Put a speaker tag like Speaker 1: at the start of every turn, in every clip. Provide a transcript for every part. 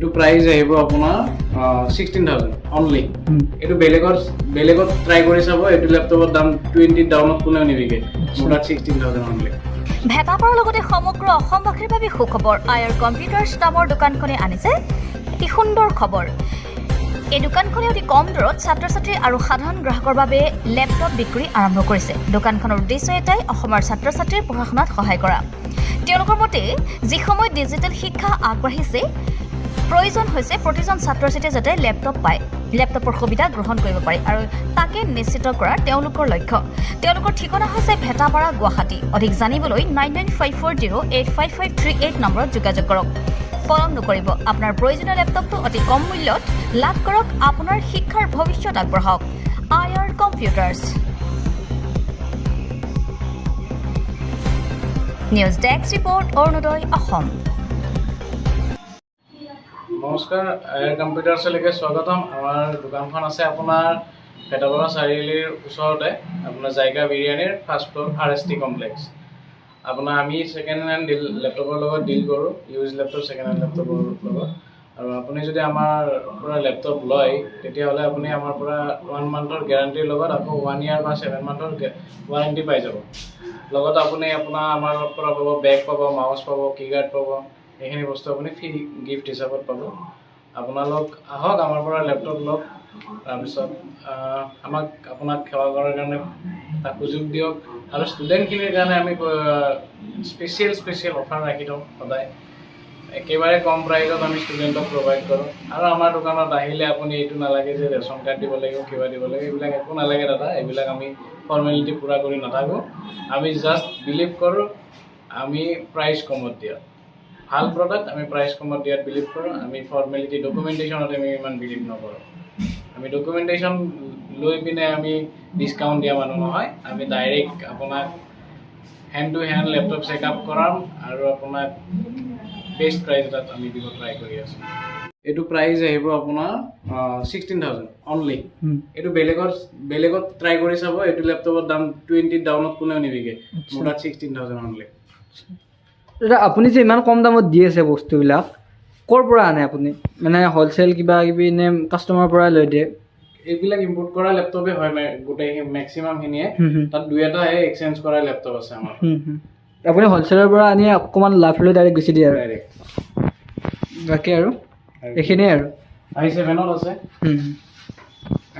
Speaker 1: এইটো প্ৰাইচ আহিব আপোনাৰ 16,000 অনলি। এইটো বেলেগত ট্ৰাই কৰি চাব, এইটো লেপটপৰ দাম 20 ডাউনত কোনেও নিবিকে, মোৰ তাত 16,000 অনলি।
Speaker 2: ভেটাপাৰ লগতে সমগ্ৰ অসমবাসীৰ বাবে সুখবৰ। আয়াৰ কম্পিউটাৰ্ছ নামৰ দোকানখনে আনিছে এটি সুন্দৰ খবৰ। এই দোকানখনে অতি কম দৰত ছাত্ৰ ছাত্ৰী আৰু সাধাৰণ গ্ৰাহকৰ বাবে লেপটপ বিক্ৰী আৰম্ভ কৰিছে। দোকানখনৰ উদ্দেশ্য এটাই অসমৰ ছাত্ৰ ছাত্ৰীৰ পঢ়া শুনাত সহায় কৰা। তেওঁলোকৰ মতে যি সময়ত ডিজিটেল শিক্ষা আগবাঢ়িছে, প্ৰয়োজন হৈছে প্ৰতিজন ছাত্ৰ ছাত্ৰীয়ে যাতে লেপটপ পায়, লেপটপৰ সুবিধা গ্ৰহণ কৰিব পাৰে আৰু তাকে নিশ্চিত কৰা তেওঁলোকৰ লক্ষ্য। তেওঁলোকৰ ঠিকনা হৈছে ভেটাপাৰা, গুৱাহাটী। অধিক জানিবলৈ 9954085538 নম্বৰত যোগাযোগ কৰক। পলম নকৰিব, আপোনাৰ প্ৰয়োজনীয় লেপটপটো অতি কম মূল্যত লাভ কৰক। আপোনাৰ শিক্ষাৰ ভৱিষ্যত আগবঢ়াওক। Ayar computers. News desk report, Arunodoy Assam.
Speaker 1: নমস্কাৰ, আয়াৰ কম্পিউটাৰ্ছলৈকে স্বাগতম। আমাৰ দোকানখন আছে আপোনাৰ ভেটাপাৰা চাৰিআলিৰ ওচৰতে, আপোনাৰ জাইকা বিৰিয়ানীৰ ফাৰ্ষ্ট ফ্ল'ৰ RST কমপ্লেক্স। আপোনাৰ আমি ছেকেণ্ড হেণ্ড লেপটপৰ লগত ডিল কৰোঁ, ইউজ লেপটপ, ছেকেণ্ড হেণ্ড লেপটপৰ লগত। আৰু আপুনি যদি আমাৰ পৰা লেপটপ লয়, তেতিয়াহ'লে আপুনি আমাৰ পৰা 1 মান্থৰ গেৰাণ্টিৰ লগত আকৌ 1 year বা 7 monthৰ ৱাৰেণ্টি পাই যাব। লগত আপুনি আমাৰ পৰা পাব বেগ পাব, মাউচ পাব, কীগাৰ্ড পাব। এইখিনি বস্তু আপুনি ফ্ৰী গিফ্ট হিচাপত পাব। আপোনালোক আহক, আমাৰ পৰা লেপটপ লওক, তাৰপিছত আপোনাক সেৱা কৰাৰ কাৰণে তাক সুযোগ দিয়ক। আৰু ষ্টুডেণ্টখিনিৰ কাৰণে আমি স্পেচিয়েল অফাৰ ৰাখি থওঁ সদায়। একেবাৰে কম প্ৰাইজত আমি ষ্টুডেণ্টক প্ৰভাইড কৰোঁ। আৰু আমাৰ দোকানত আহিলে আপুনি এইটো নালাগে যে ৰেচন কাৰ্ড দিব লাগিব, কিবা দিব লাগিব, এইবিলাক একো নালাগে দাদা। এইবিলাক আমি ফৰ্মেলিটি পূৰা কৰি নাথাকোঁ। আমি জাষ্ট বিলিভ কৰোঁ আমি প্ৰাইচ কমত দিয়াত। ভাল প্ৰডাক্ট আমি প্ৰাইচ কমত দিয়াত বিলিভ কৰোঁ। আমি ফৰ্মেলিটি ডকুমেণ্টেশ্যনত আমি ইমান বিলিভ নকৰোঁ। আমি ডকুমেণ্টেশ্যন লৈ পিনে আমি ডিছকাউণ্ট দিয়া মানুহ নহয়। আমি ডাইৰেক্ট আপোনাক hand to hand laptop checkup কৰাম আৰু আপোনাক বেষ্ট প্ৰাইচ এটাত আমি দিব ট্ৰাই কৰি আছোঁ। এইটো প্ৰাইচ আহিব আপোনাৰ 16,000 অনলি। এইটো বেলেগত ট্ৰাই কৰি চাব, এইটো লেপটপৰ দাম 20 ডাউনত কোনেও নিবিকে, মোৰ তাত 16,000 অনলি।
Speaker 3: দাদা, আপুনি যে ইমান কম দামত দি আছে বস্তুবিলাক, ক'ৰ পৰা আনে আপুনি? মানে হ'লচেল কিবা কিবি নে কাষ্টমাৰৰ পৰা লৈ দিয়ে?
Speaker 1: এইবিলাক ইম্পৰ্ট কৰা লেপটপে হয়, গোটেই মেক্সিমামখিনিয়ে। তাত 2-এটাহে এক্সচেঞ্জ কৰা লেপটপ আছে আমাৰ।
Speaker 3: আপুনি হ'লচেলৰ পৰা আনি অকণমান লাভ লৈ ডাইৰেক্ট গুচি দিয়ে আৰু
Speaker 1: ডাইৰেক্ট।
Speaker 3: বাকী আৰু এইখিনিয়ে আৰু
Speaker 1: i7ত আছে।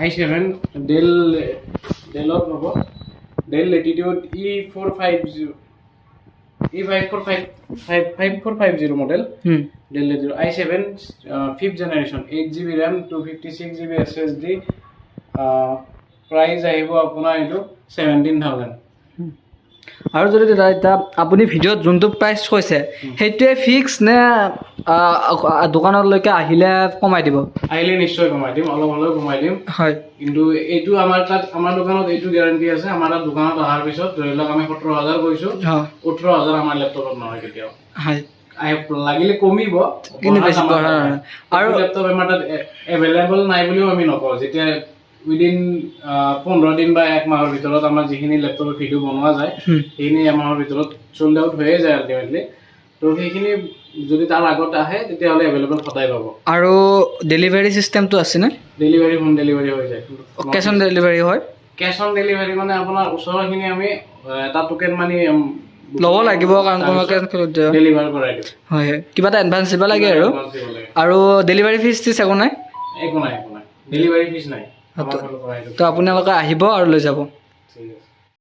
Speaker 1: i7 ডেলত হ'ব, Dell latitude E5450 model. Dell latitude i7 5th generation, 8GB RAM, 256GB SSD। Price আহিব আপোনাৰ এইটো 17,000।
Speaker 3: আৰু যদি দাদা এতিয়া আপুনি ভিডিঅ'ত যোনটো প্ৰাইচ কৈছে সেইটোৱে ফিক্স নে দোকানলৈকে আহিলে কমাই দিব? আহিলে
Speaker 1: নিশ্চয় কমাই দিম, অলপ হ'লেও কমাই দিম।
Speaker 3: হয়,
Speaker 1: কিন্তু এইটো আমাৰ দোকানত এইটো গেৰাণ্টি আছে। আমাৰ তাত দোকানত অহাৰ পিছত ধৰি লওক আমি 17,000 কৈছোঁ, 18,000 আমাৰ লেপটপত নহয় কেতিয়াও।
Speaker 3: হয়,
Speaker 1: লাগিলে কমিব,
Speaker 3: কিন্তু বেছি
Speaker 1: আৰু লেপটপ আমাৰ তাত এভেইলেবল নাই বুলিও আমি নকওঁ। যেতিয়া উইদিন 15 দিন বা 1 মাহৰ ভিতৰত আমাৰ যিখিনি লেপটপৰ ভিডিঅ' বনোৱা যায়, সেইখিনি এমাহৰ ভিতৰত চল্ড আউট হৈয়ে যায় আল্টিমেটলি। তো সেইখিনি যদি তাৰ আগত আহে তেতিয়াহ'লে এভেইলেবল সদায় পাব।
Speaker 3: আৰু ডেলিভাৰী চিষ্টেমটো আছেনে?
Speaker 1: ডেলিভাৰী হোম ডেলিভাৰী হৈ যায়।
Speaker 3: কেছ অন ডেলিভাৰী হয়?
Speaker 1: কেছ অন ডেলিভাৰী মানে আপোনাৰ ওচৰৰখিনি আমি এটা টোকেন মানি
Speaker 3: ল'ব লাগিব, কাৰণ
Speaker 1: ডেলিভাৰ কৰাই দিওঁ।
Speaker 3: হয়, কিবা এটা এডভান্স দিব লাগে আৰু ডেলিভাৰী ফিজ একো নাই?
Speaker 1: একো নাই, ডেলিভাৰী ফিজ নাই।
Speaker 3: তো আপোনালোকে আহিব আৰু লৈ যাব।
Speaker 1: ঠিক আছে।